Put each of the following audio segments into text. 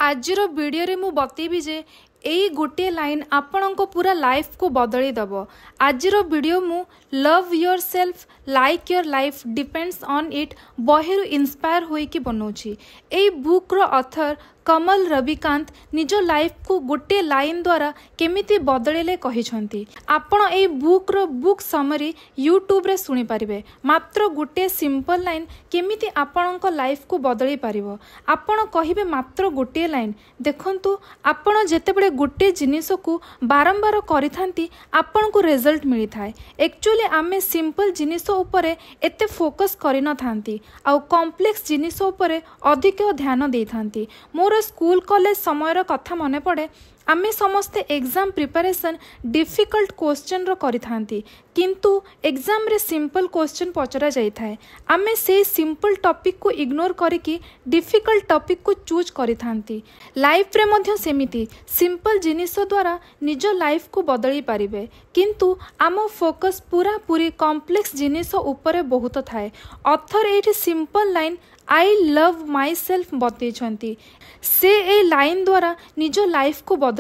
आजिर video मु बतेबी जे एई गोटे line आपण को पूरा लाइफ को बदली दब। आजिर वीडियो मु love yourself like your life depends on it बहिरु इंस्पायर होई की बनौछि। एई बुक रो ऑथर कमल रविकांत निज लाइफ को गोटे लाइन द्वारा केमिति बदलेले कहिसंती। आपण एई बुक रो बुक समरी यूट्यूब रे सुनी पारिबे। मात्र गोटे सिंपल लाइन केमिति आपणक लाइफ को बदली पारिबो। आपण कहिबे मात्र गोटे लाइन देखंतु आपण जेतेबेले गोटे जिनिस को बारंबार करिथांती आपण को रिजल्ट मिली थाए। एक्चुअली आमे सिंपल जिनिस उपरे एते फोकस करि न थांती आ कॉम्प्लेक्स जिनिस उपरे अधिक ध्यान देई थांती। मोर स्कूल कॉलेज समय कथा मन पड़े आमे समस्ते एग्जाम प्रिपरेशन डिफिकल्ट क्वेश्चन रो करि थांती किंतु एग्जाम रे सिंपल क्वेश्चन पचरा जाई थाए। आमे से सिंपल टॉपिक को इग्नोर करिकी डिफिकल्ट टॉपिक को चूज करि थांती। लाइफ रे मध्य सेमिति सिंपल जिनिस द्वारा निज लाइफ को बदली पारिबे किंतु आम फोकस पूरा पूरी कॉम्प्लेक्स जिनिस उपरे बहुत थाए। ऑथर एठी simple line I love my self बतई से ए लाइन द्वारा निज लाइफ को बदलई।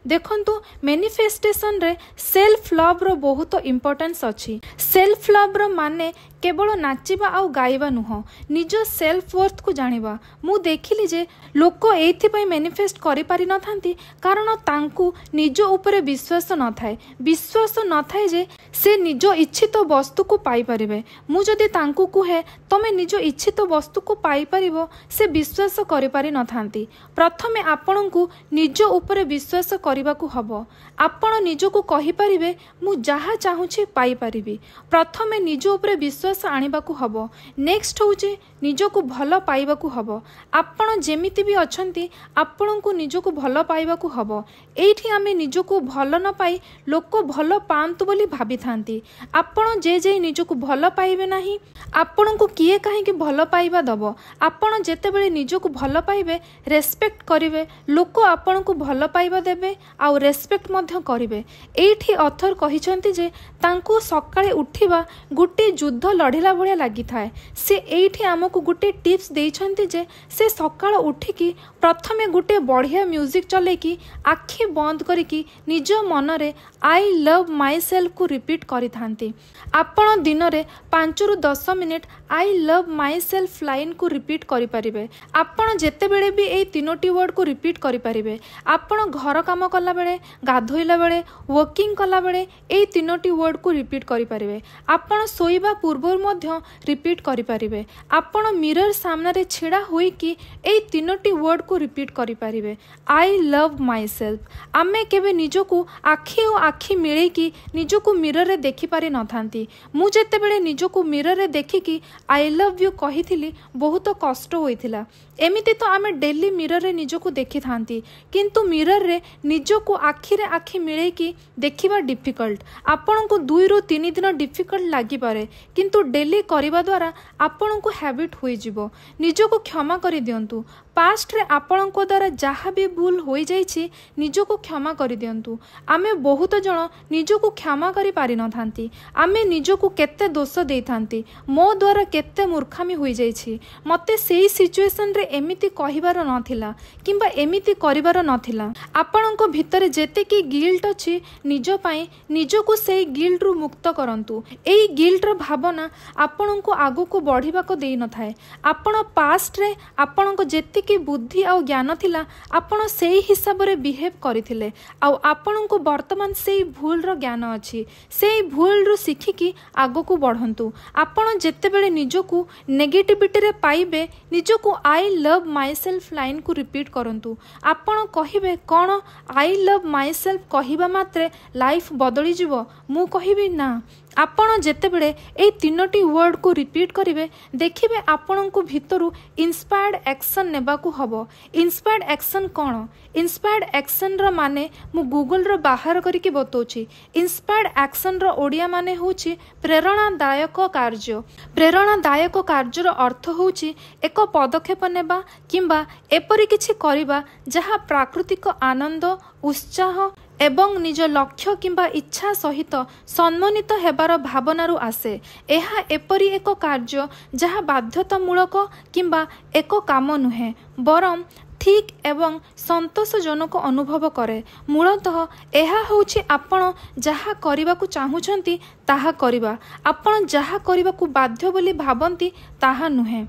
देखंतु मैनिफेस्टेशन रे सेल्फ लव रो बहुत इंपोर्टेंस अच्छी। सेल्फ लव रो माने केवल नाचिबा आउ गाइबा नुह निज सेल्फ वर्थ को जानिबा। मु देखिली जे लोक एथिपाई मैनिफेस्ट करि पारि न थांती कारण तांकु निज उपरे विश्वास न थाए। विश्वास न थाए जे से निज इच्छित वस्तु को पाई परिबे। मु जदि तांकु कुहे तमे निज इच्छित वस्तु को पाई परिबो से विश्वास करि पारि न थांती। प्रथमे आपणकु निज उपरे विश्वास करिबाकू हबो। आपण निजको कहि परिबे मु जहा चाहूछि पाई परिबी। प्रथमे निज उपरे विश्वास आनिबाकू हबो। नेक्स्ट होउचे निजको भल पाइबाकू हबो। आपण जेमिति भी अछंती आपणकु निजको भल पाइबाकू हबो। एठी आमे निजको भल न पाई लोक भल पांतु बोली भाबी थांती। आपण जे जे निजको भल पाइबे नाही आपणकु किए काहे कि भल पाइबा दबो। आपण जेतेबेले निजको भल पाइबे रेस्पेक्ट करिवे लोक आपणकु भल पाइबा देबे आ रेस्पेक्ट मध्य करिवे। एठी ऑथर कहिसंती जे तांकु सकाळे उठिबा गुटे युद्ध लढिला भलिया लागि थाए। से एठी आमको गुटे टिप्स देइछंती जे से सकाळ उठिकी प्रथमे गुटे बढ़िया म्यूजिक चलेकी आखि बंद करिकी निज मनरे आई लव माई सेल्फ को रिपीट करि थांती। आपण दिन रे 5 रु 10 मिनिट आई लव माई सेल्फ लाइन को रिपीट करि परिबे। आपण जेतेबेले भी ए तीनोटी वर्ड को रिपीट करि परिबे। आपण घर काम कला बेले गाधोइला बेले वर्किंग कला बेले ए तीनोटी वर्ड को रिपीट करि परिबे। आपण सोइबा पूर्व मध्य रिपीट करि परिबे। आपण मिरर सामने रे छिड़ा होई कि ए तीनोटी वर्ड को रिपीट करि परिबे। I love myself. आमे केबे निजको आखि ओ आखि मिले कि निजको मिरर रे देखि पारि न थांती। मु जेतेबेले निजको मिरर रे देखि कि आई लव यू कहिथिली बहुत कष्ट होइथिला। एमिति तो आमे डेली मिरर रे निजको देखि थांती किंतु मिरर रे निजको आखि रे आखि मिले कि देखिबा डिफिकल्ट। आपण को 2 रु 3 दिन डिफिकल्ट लागि पारे किंतु डेली करिबा द्वारा आपण को हैबिट होई जिवो। निजको क्षमा करि दियंतु। पास्ट रे आपण को द्वारा जहाँ भी भूल हो जाइछि निजको क्षमा करि दियंतु। आमे बहुत जण निजको क्षमा करि पारि न थांती। आमे निजको केते दोष देई थांती मो द्वारा केते मूर्खामी होई जाइछि मते सेही सिचुएशन रे एमिति कहिबार नथिला किंबा एमिति करिबार नथिला। आपणको भितरे जेते कि गिल्ट अछि निज पई निजको सेही गिल्ट रु मुक्त करंतु। एई गिल्ट रो भावना आपणको आगु को बढ़िबा को देई न थाए। आपण पास्ट रे आपणको जेते कि बुद्धि आ ज्ञान थिला आपण सेही हिसाब रे बिहेव करिथिले आ आपणको वर्तमान सेही भूल रो ज्ञान अछि। सेही भूल रु सिखिकी आगु को बढ़ंतु। आपण जेतेबेले निजको नेगेटिविटी रे पाइबे निजको I love myself line को रिपीट करंतु। आपण कहिबे कोन आई लव माई सेल्फ कहिबा मात्रे लाइफ बदली जिवो। मु कहिबी ना। आपण जेतेबेले ए तीनोटी वर्ड को रिपीट करिवे देखिबे आपणको भितरु इंस्पायर्ड एक्शन नेबाकू हबो। इंस्पायर्ड एक्शन कोन? इंस्पायर्ड एक्शन रो माने मु गूगल रो बाहर करिके बतौछि। इंस्पायर्ड एक्शन रो ओडिया माने होछि प्रेरणादायक कार्य। प्रेरणादायक कार्य रो अर्थ होछि एक पदक्षेप नेबा किंबा एपरि किछि करिबा जहा प्राकृतिक आनंद उत्साह एवं निज लक्ष्य किंबा इच्छा सहित सम्मानित हेबार भावनारू आसे। एहा एपरी एक कार्य जहा बाध्यतामूलक किंबा एक काम नुहे बरम ठीक एवं संतोषजनक अनुभव करे। मूलतः यह होछि आपण जहा करबा को चाहुछंती ताहा करिबा, आपण जहा करबा को बाध्य बोली भाबंती ताहा नुहे।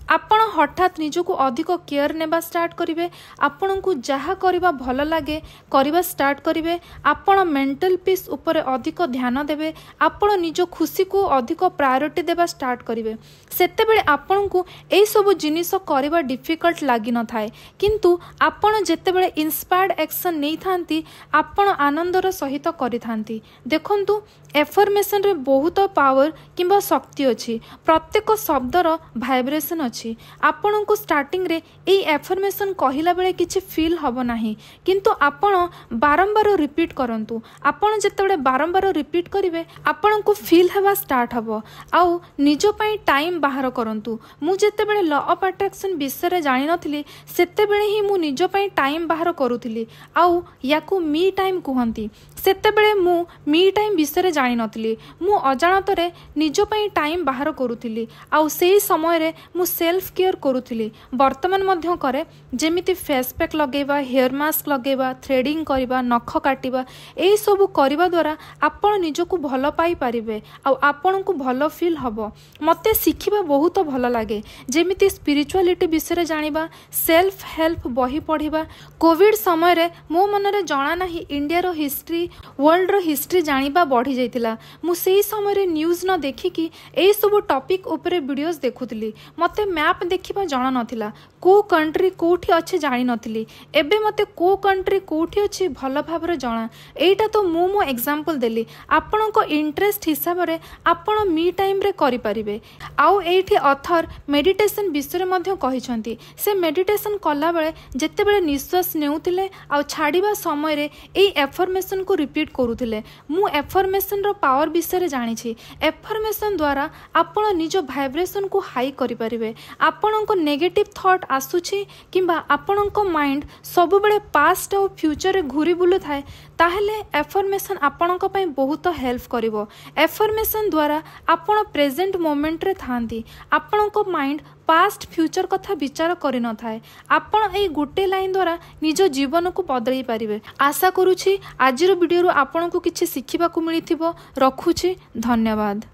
आपण हठात निजको अधिक केयर नेबा स्टार्ट करिवे, आपण को जहा करबा भल लागे करबा स्टार्ट करिवे, आपण मेंटल पीस ऊपर अधिक ध्यान देबे, आपण निज खुशी को अधिक प्रायोरिटी देबा स्टार्ट करिवे। सेते बेले आपण को एई सब जिनिस करबा डिफिकल्ट लागी न थाए, किंतु आपण जेते बेले इंस्पायर्ड एक्शन नै थांती आपण आनंदर सहित करि थांती। देखंतु एफर्मेशन रे बहुत पावर किंबा शक्ति अछि। प्रत्येक शब्दर वाइब्रेशन अछि। आपण को स्टार्टिंग रे एई एफर्मेशन कहिला बेले किछि फील हबो नाही, किंतु आपण बारंबार रिपीट करंतु। आपण जेतेबेले बारंबार रिपीट करिवे आपण को फील हेबा स्टार्ट हबो। आउ निजो पई टाइम बाहर करंतु। मु जेतेबेले लॉ ऑफ अट्रैक्शन विषय रे जानि नथिली सेतेबेले ही मु निजो पई टाइम बाहर करूथिली। आउ याकू मी टाइम कहंती। सेतेबेले मु मी टाइम विषय रे जानि नथिली, मु अजाणतरे निजो पई टाइम बाहर करूथिली। आउ सेही समय रे मु सेल्फ केयर करूथिली। वर्तमान मध्य करे, जेमिति फेस पैक लगेबा, हेयर मास्क लगेबा, थ्रेडिंग करबा, नख काटिबा, एई सब करबा द्वारा आपण निजको भल पाई पारिबे। आउ आपण को भल फील हबो। मते शिखिबा बहुत भल लागे, जेमिति स्पिरिचुअलिटी विषय रे जानिबा, सेल्फ हेल्प बही पढ़िबा। कोविड समय रे मो मन रे जणा नाही इंडिया रो हिस्ट्री, वर्ल्ड रो हिस्ट्री जानिबा बढ़ी जाइतिला। मु सेही समय रे न्यूज न देखिकी एई सब टॉपिक ऊपर वीडियोस देखुतिली। मते मैप देखिबा जणा नथिला, को कंट्री कोठी अछि जानि नथिली। एबे मते को कंट्री कोठी अछि भल भाबरे जणा। एईटा तो मो एग्जांपल देली। आपण को इंटरेस्ट हिसाब रे आपण मी टाइम रे करि परिबे। आउ एठी ऑथर मेडिटेशन विषय रे मध्ये कहिसंती। से मेडिटेशन कला बेले जेते बेले निश्वास नेउथिले आउ छाडिबा समय रे एई एफर्मेशन को रिपीट करूथिले। मु एफर्मेशन रो पावर विषय रे जानिछि। एफर्मेशन द्वारा आपण निज वाइब्रेशन को हाई करि परिबे। आपण को नेगेटिव थॉट आसुछि किंबा आपण को माइंड सब बेले पास्ट और फ्यूचर रे घुरी बुलु थाए, ताहेले एफर्मेशन आपण को पई बहुत हेल्प करिवो। एफर्मेशन द्वारा आपण प्रेजेंट मोमेंट रे थांती। आपण को माइंड पास्ट फ्यूचर कथा विचार करि न थाए। आपण एई गुटे लाइन द्वारा निज जीवन को बदलै पारिबे। आशा करूछि आजिर वीडियो रु आपण को किछि शिखिबा को मिलिथिबो। रखुछि, धन्यवाद।